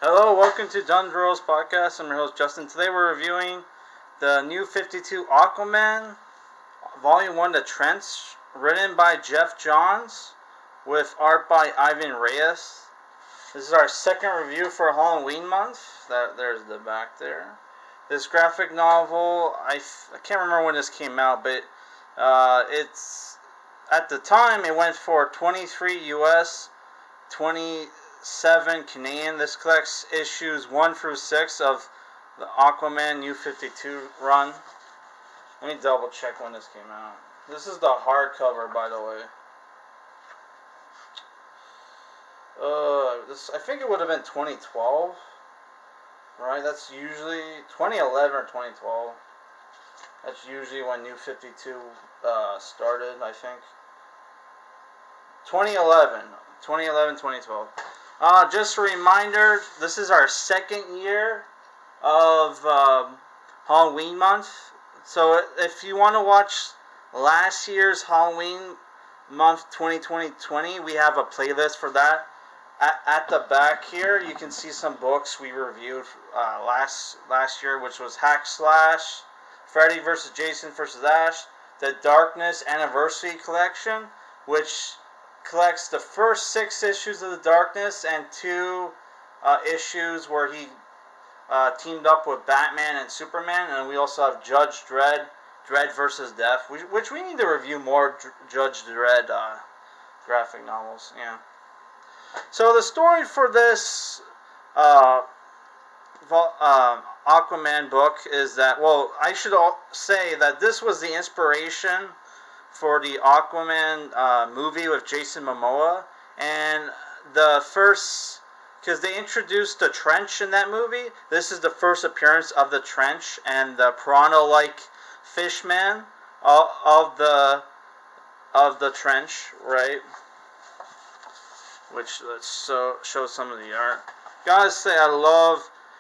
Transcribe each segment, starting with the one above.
Hello, welcome to Dundrell's podcast. I'm your host Justin. Today we're reviewing the new 52 Aquaman, Volume 1, The Trench, written by Geoff Johns, with art by Ivan Reis. This is our second review for Halloween month. There's the back there. This graphic novel, I can't remember when this came out, but it's at the time it went for 23 US, 27 Canadian. This collects issues 1 through 6 of the Aquaman New 52 run. Let me double check when this came out. This is the hardcover, by the way. I think it would have been 2012, right? That's usually 2011 or 2012. That's usually when New 52 started, I think. 2011, 2012. Just a reminder, this is our second year of Halloween month. So if you want to watch last year's Halloween month 2020, we have a playlist for that. At the back here, you can see some books we reviewed last year, which was Hack Slash, Freddy vs. Jason vs. Ash, the Darkness Anniversary Collection, which collects the first 6 issues of the Darkness and 2 issues where he teamed up with Batman and Superman. And we also have Judge Dredd, Dredd vs. Death, which we need to review more Judge Dredd graphic novels. Yeah. So the story for this Aquaman book is that, well, I should say that this was the inspiration for the Aquaman movie with Jason Momoa, and the first, because they introduced the Trench in that movie, this is the first appearance of the Trench and the piranha-like fishman of the Trench, right? Which, let's show some of the art. Gotta say,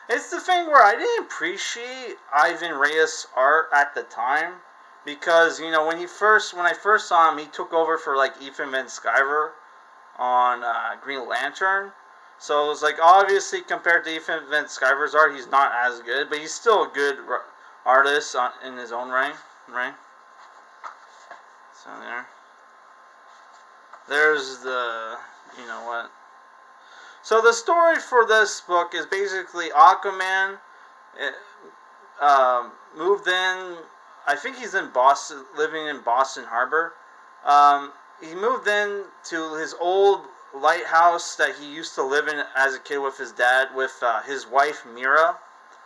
it's the thing where I didn't appreciate Ivan Reis' art at the time, because, you know, when I first saw him, he took over for, like, Ethan Van Sciver on Green Lantern. So it was like, obviously, compared to Ethan Van Sciver's art, he's not as good, but he's still a good artist in his own right? So there's the, you know what. So the story for this book is basically Aquaman moved in. I think he's in Boston, living in Boston Harbor. He moved in to his old lighthouse that he used to live in as a kid with his dad, with his wife Mira,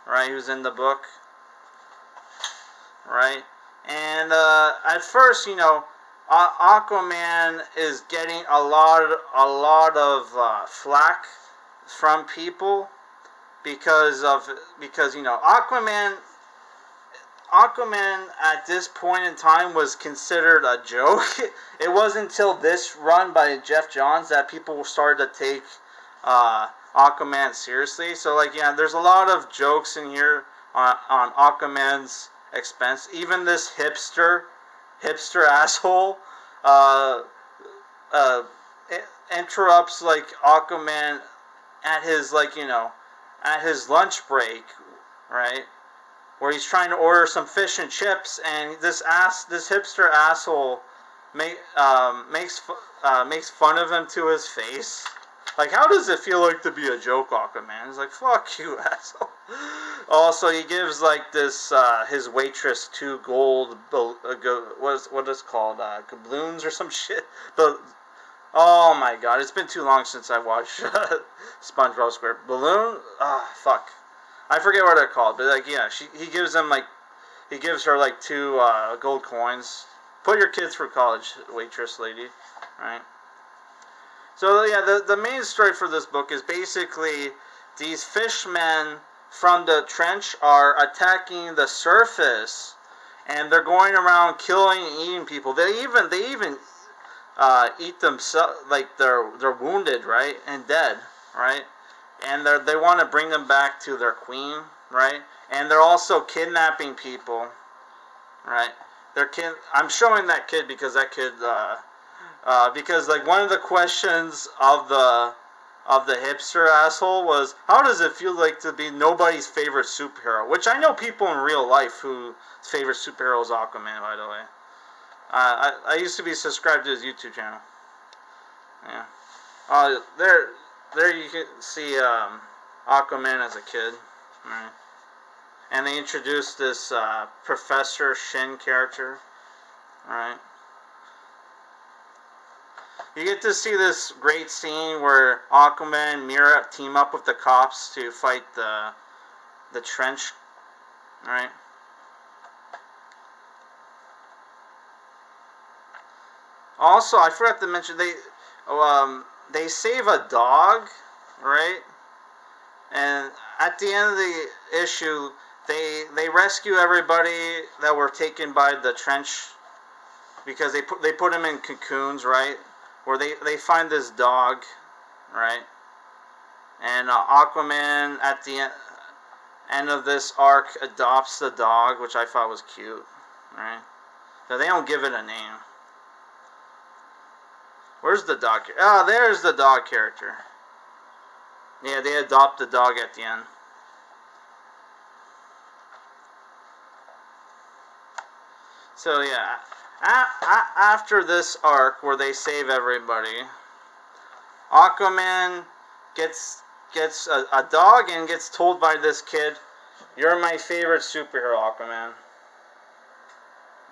right, who's in the book, right? And at first, you know, Aquaman is getting a lot of flack from people because you know, Aquaman at this point in time was considered a joke. It wasn't until this run by Geoff Johns that people started to take Aquaman seriously. So, like, yeah, there's a lot of jokes in here on Aquaman's expense. Even this hipster asshole interrupts, like, Aquaman at his, like, you know, at his lunch break, right? Where he's trying to order some fish and chips, and this hipster asshole makes fun of him to his face. Like, how does it feel like to be a joke, Aquaman? He's like, fuck you, asshole. Also, he gives, like, this his waitress 2 gold what is it called, gabloons or some shit. But oh my god, it's been too long since I watched SpongeBob SquarePants. Balloon? Fuck. I forget what they're called, but, like, yeah, he gives her, like, 2 gold coins. Put your kids through college, waitress lady, right? So, yeah, the main story for this book is basically these fishmen from the Trench are attacking the surface, and they're going around killing and eating people. They even eat themselves, like, they're wounded, right, and dead, right? And they want to bring them back to their queen, right? And they're also kidnapping people, right? I'm showing that kid because that kid, because, like, one of the questions of the of the hipster asshole was, how does it feel like to be nobody's favorite superhero? Which I know people in real life whose favorite superhero is Aquaman, by the way. I used to be subscribed to his YouTube channel. Yeah. There you can see Aquaman as a kid. Right. And they introduced this Professor Shin character. Right. You get to see this great scene where Aquaman and Mera team up with the cops to fight the trench. Right. Also, I forgot to mention they save a dog, right? And at the end of the issue, they rescue everybody that were taken by the trench because they put them in cocoons, right? Where they find this dog, right? And Aquaman at the end of this arc adopts the dog, which I thought was cute, right? So they don't give it a name. Where's the dog? Oh, there's the dog character. Yeah, they adopt the dog at the end. So yeah, after this arc where they save everybody, Aquaman gets a dog and gets told by this kid, "You're my favorite superhero, Aquaman."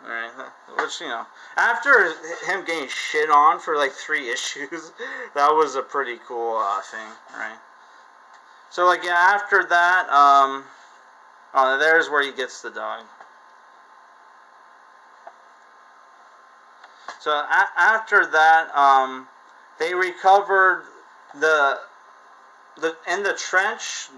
Right, which, you know, after him getting shit on for like 3 issues, that was a pretty cool thing, right? So like, yeah, after that, oh, there's where he gets the dog. So after that, they recovered in the trench.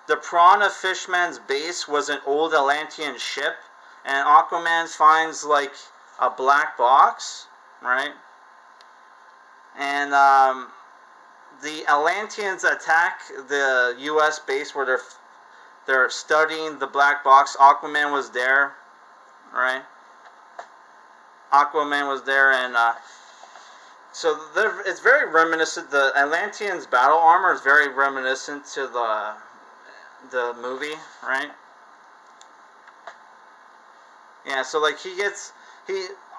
The Piranha Fishman's base was an old Atlantean ship. And Aquaman finds, like, a black box, right? And the Atlanteans attack the U.S. base where they're studying the black box. Aquaman was there, right? Aquaman was there, and so it's very reminiscent. The Atlanteans' battle armor is very reminiscent to the movie, right? Yeah, so like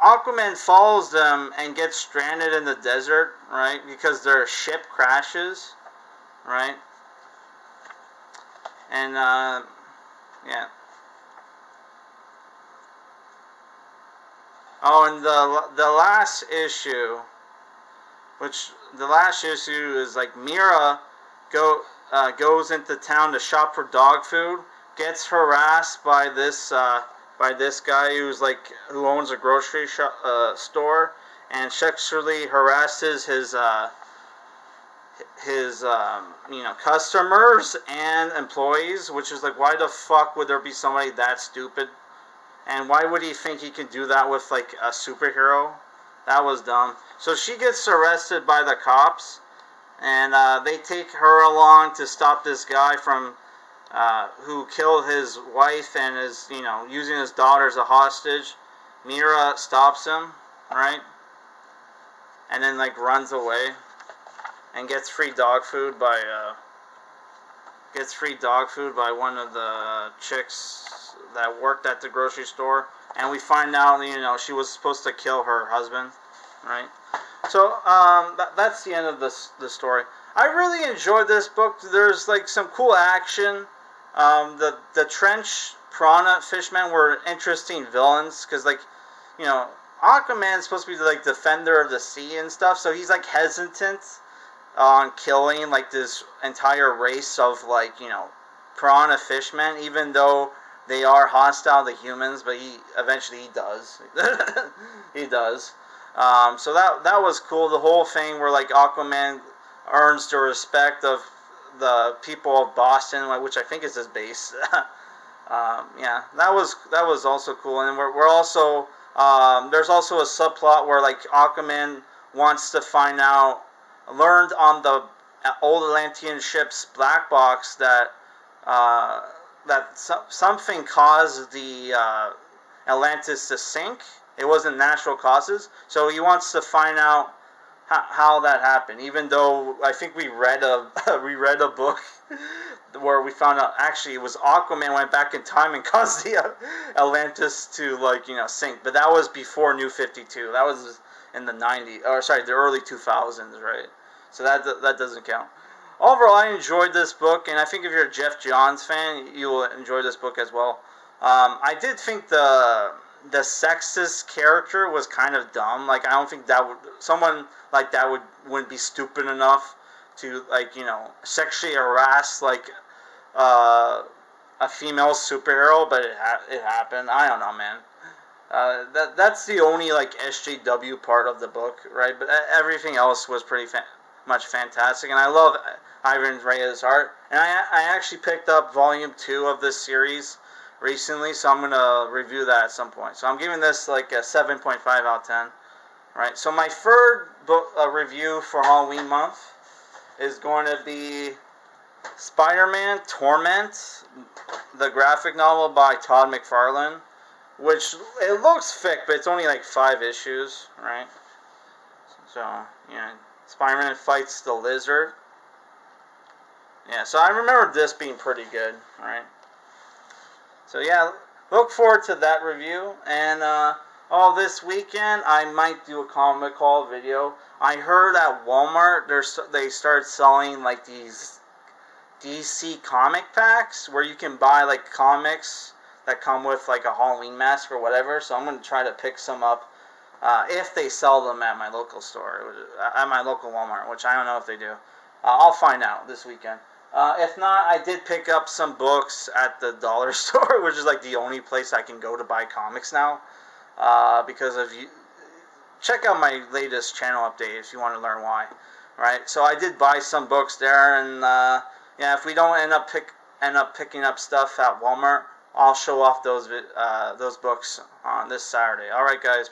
Aquaman follows them and gets stranded in the desert, right? Because their ship crashes, right? And yeah. Oh, and the last issue, is like Mera goes into town to shop for dog food, gets harassed by this guy who owns a grocery store, and sexually harasses his customers and employees, which is like, why the fuck would there be somebody that stupid? And why would he think he can do that with like a superhero? That was dumb. So she gets arrested by the cops, and they take her along to stop this guy from who killed his wife and is, using his daughter as a hostage. Mera stops him, right? And then like runs away and gets free dog food by one of the chicks that worked at the grocery store. And we find out, she was supposed to kill her husband, right? So that's the end of the story. I really enjoyed this book. There's like some cool action. The trench piranha fishmen were interesting villains because, like, Aquaman's supposed to be like defender of the sea and stuff, so he's like hesitant on killing like this entire race of like piranha fishmen, even though they are hostile to humans. But eventually he does. He does. So that was cool. The whole thing where like Aquaman earns the respect of the people of Boston, which I think is his base. Yeah, that was also cool. And we're also there's also a subplot where like Aquaman wants to learned on the old Atlantean ship's black box that something caused the Atlantis to sink. It wasn't natural causes, so he wants to find out how that happened. Even though I think we read a we read a book where we found out actually it was Aquaman went back in time and caused the Atlantis to sink. But that was before New 52. That was in the 90s, or sorry, the early 2000s, right? So that doesn't count. Overall, I enjoyed this book, and I think if you're a Geoff Johns fan, you will enjoy this book as well. I did think the sexist character was kind of dumb. Like, I don't think that would someone like that wouldn't be stupid enough to sexually harass a female superhero, but it happened. I don't know, man. That's the only SJW part of the book, right? But everything else was pretty much fantastic, and I love Ivan Reis' art. And I actually picked up volume 2 of this series recently, so I'm gonna review that at some point. So I'm giving this like a 7.5 out of 10. Right. So my third book review for Halloween month is going to be Spider-Man Torment, the graphic novel by Todd McFarlane, which it looks thick, but it's only like 5 issues, right? So, yeah, Spider-Man fights the Lizard. Yeah, so I remember this being pretty good, right? So yeah, look forward to that review, and this weekend I might do a comic haul video. I heard at Walmart they started selling like these DC comic packs where you can buy like comics that come with like a Halloween mask or whatever. So I'm gonna try to pick some up if they sell them at my local store, at my local Walmart, which I don't know if they do. I'll find out this weekend. If not, I did pick up some books at the dollar store, which is like the only place I can go to buy comics now. Because of you, check out my latest channel update if you want to learn why. Right? So I did buy some books there, and yeah, if we don't end up picking up stuff at Walmart, I'll show off those books on this Saturday. All right, guys.